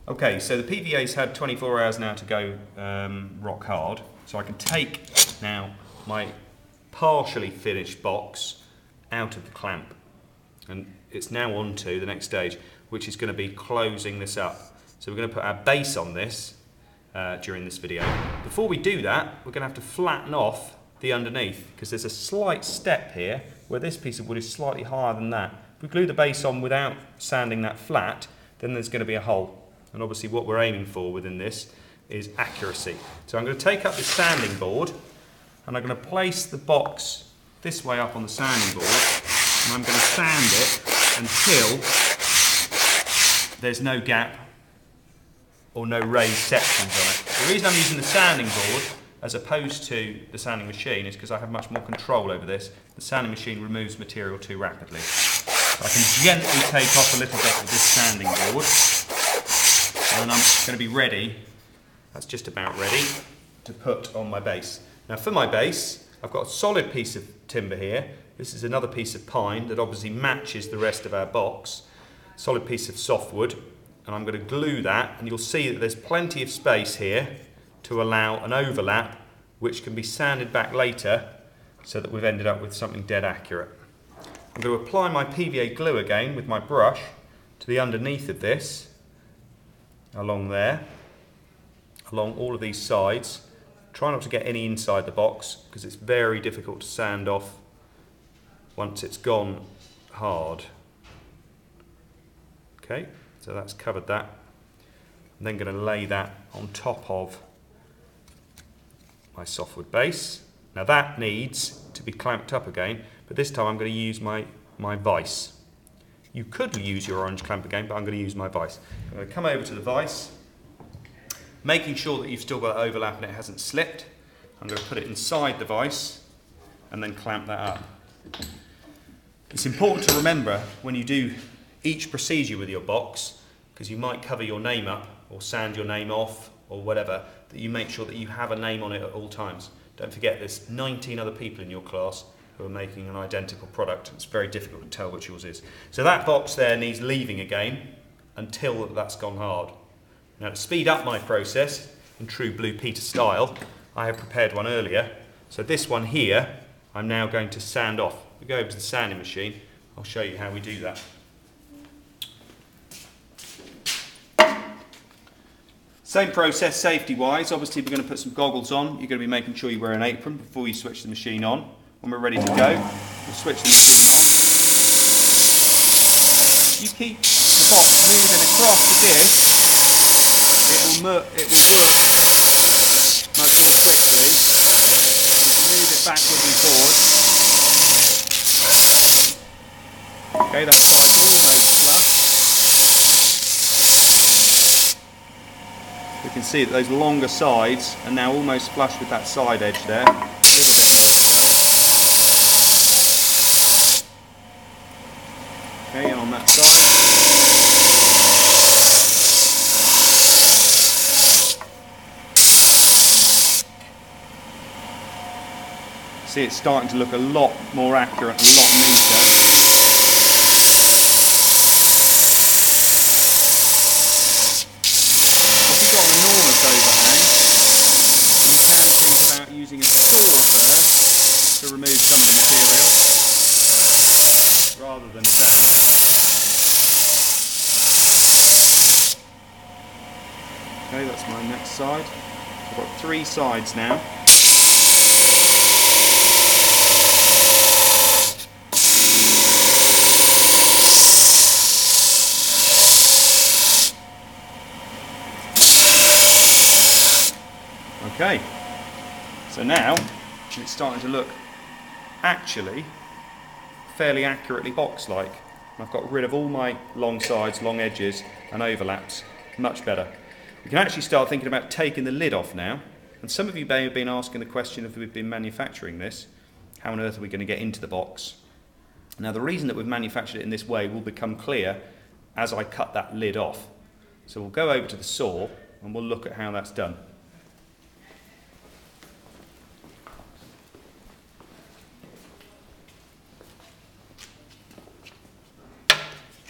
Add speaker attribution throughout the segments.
Speaker 1: Okay, so the PVA's had 24 hours now to go rock hard. So I can take now my partially finished box out of the clamp. And it's now on to the next stage, which is going to be closing this up. So we're going to put our base on this during this video. Before we do that, we're going to have to flatten off the underneath, because there's a slight step here where this piece of wood is slightly higher than that. If we glue the base on without sanding that flat, then there's going to be a hole. And obviously what we're aiming for within this is accuracy. So I'm going to take up this sanding board and I'm going to place the box this way up on the sanding board, and I'm going to sand it until there's no gap or no raised sections on it. The reason I'm using the sanding board as opposed to the sanding machine is because I have much more control over this. The sanding machine removes material too rapidly. So I can gently take off a little bit of this sanding board, and I'm going to be ready, that's just about ready, to put on my base. Now for my base, I've got a solid piece of timber here. This is another piece of pine that obviously matches the rest of our box. Solid piece of softwood, and I'm going to glue that, and you'll see that there's plenty of space here to allow an overlap which can be sanded back later so that we've ended up with something dead accurate. I'm going to apply my PVA glue again with my brush to the underneath of this, along there, along all of these sides. Try not to get any inside the box because it's very difficult to sand off once it's gone hard. Okay, so that's covered that. I'm then going to lay that on top of my softwood base. Now that needs to be clamped up again, but this time I'm going to use my vise. You could use your orange clamp again, but I'm going to use my vise. I'm going to come over to the vise, making sure that you've still got overlap and it hasn't slipped. I'm going to put it inside the vise and then clamp that up. It's important to remember when you do each procedure with your box, because you might cover your name up or sand your name off or whatever, that you make sure that you have a name on it at all times. Don't forget there's 19 other people in your class who are making an identical product. It's very difficult to tell which yours is. So that box there needs leaving again until that's gone hard. Now to speed up my process in true Blue Peter style, I have prepared one earlier. So this one here, I'm now going to sand off. We go over to the sanding machine, I'll show you how we do that. Same process safety wise, obviously we're going to put some goggles on. You're going to be making sure you wear an apron before you switch the machine on. When we're ready to go, we'll switch the machine on. You keep the box moving across the disc, it will work much more quickly. You can move it backwards and forwards. Okay, that side's almost flush. We can see that those longer sides are now almost flush with that side edge there. A little bit more to go. Okay, and on that side. See, it's starting to look a lot more accurate, a lot neater. If you've got an enormous overhang, you can think about using a saw first to remove some of the material, rather than sand. Okay, that's my next side. I've got 3 sides now. Okay, so now it's starting to look actually fairly accurately box-like. I've got rid of all my long sides, long edges and overlaps, much better. We can actually start thinking about taking the lid off now, and some of you may have been asking the question if we've been manufacturing this, how on earth are we going to get into the box? Now the reason that we've manufactured it in this way will become clear as I cut that lid off. So we'll go over to the saw and we'll look at how that's done.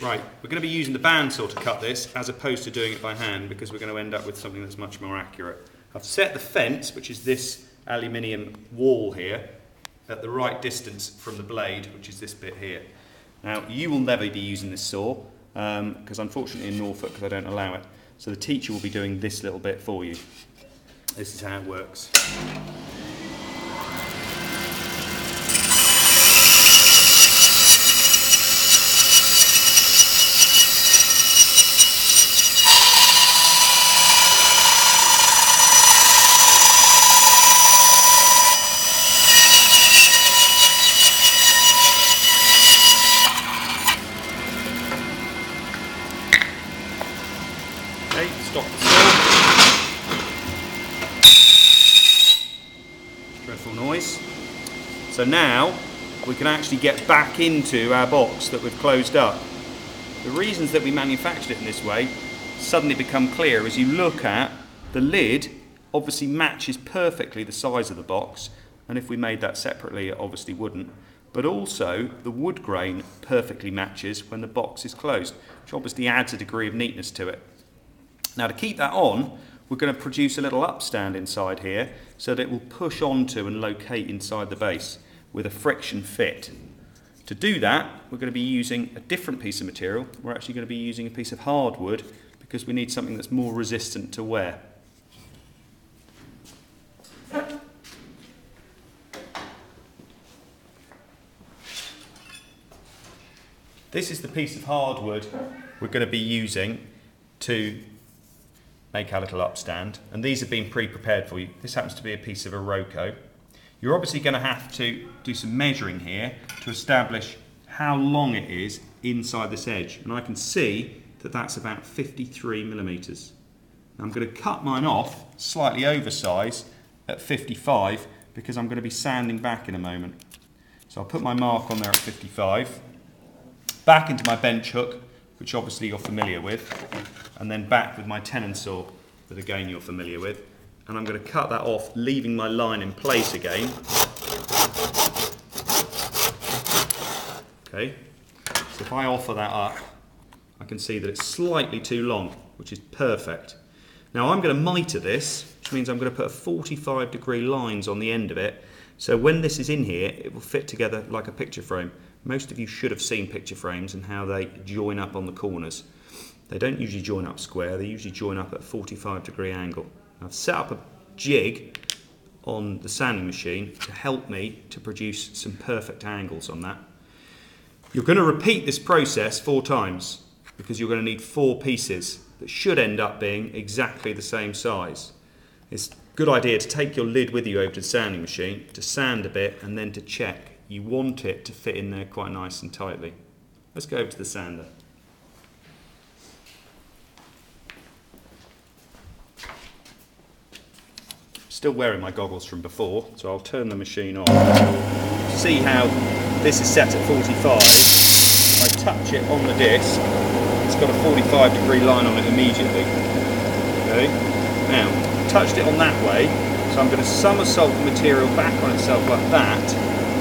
Speaker 1: Right, we're going to be using the bandsaw to cut this as opposed to doing it by hand because we're going to end up with something that's much more accurate. I've set the fence, which is this aluminium wall here, at the right distance from the blade, which is this bit here. Now, you will never be using this saw because unfortunately in Norfolk they don't allow it. So the teacher will be doing this little bit for you. This is how it works. Okay, stop the saw. Dreadful noise. So now we can actually get back into our box that we've closed up. The reasons that we manufactured it in this way suddenly become clear as you look at the lid. Obviously matches perfectly the size of the box, and if we made that separately it obviously wouldn't. But also the wood grain perfectly matches when the box is closed, which obviously adds a degree of neatness to it. Now to keep that on, we're going to produce a little upstand inside here so that it will push onto and locate inside the base with a friction fit. To do that, we're going to be using a different piece of material. We're actually going to be using a piece of hardwood because we need something that's more resistant to wear. This is the piece of hardwood we're going to be using to make our little upstand, and these have been pre-prepared for you. This happens to be a piece of Iroko. You're obviously going to have to do some measuring here to establish how long it is inside this edge, and I can see that that's about 53 millimeters. Now I'm going to cut mine off slightly oversized at 55 because I'm going to be sanding back in a moment. So I'll put my mark on there at 55, back into my bench hook, which obviously you're familiar with, and then back with my tenon saw that again you're familiar with, and I'm going to cut that off, leaving my line in place again. Okay, so if I offer that up, I can see that it's slightly too long, which is perfect. Now I'm going to mitre this, which means I'm going to put 45-degree lines on the end of it, so when this is in here it will fit together like a picture frame. Most of you should have seen picture frames and how they join up on the corners. They don't usually join up square, they usually join up at a 45-degree angle. I've set up a jig on the sanding machine to help me to produce some perfect angles on that. You're going to repeat this process 4 times because you're going to need 4 pieces that should end up being exactly the same size. It's a good idea to take your lid with you over to the sanding machine, to sand a bit and then to check. You want it to fit in there quite nice and tightly. Let's go over to the sander. Still wearing my goggles from before, so I'll turn the machine on. See how this is set at 45. I touch it on the disc, it's got a 45-degree line on it immediately. Okay. Now, touched it on that way, so I'm going to somersault the material back on itself like that,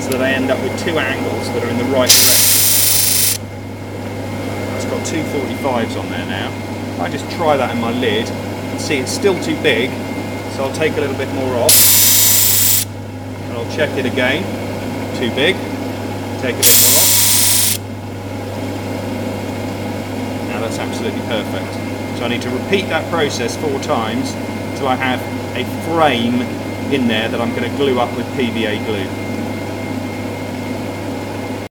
Speaker 1: so that I end up with 2 angles that are in the right direction. It's got 2 45s on there now. I just try that in my lid and see it's still too big, so I'll take a little bit more off and I'll check it again. Too big, take a bit more off. Now that's absolutely perfect. So I need to repeat that process 4 times until I have a frame in there that I'm going to glue up with PVA glue.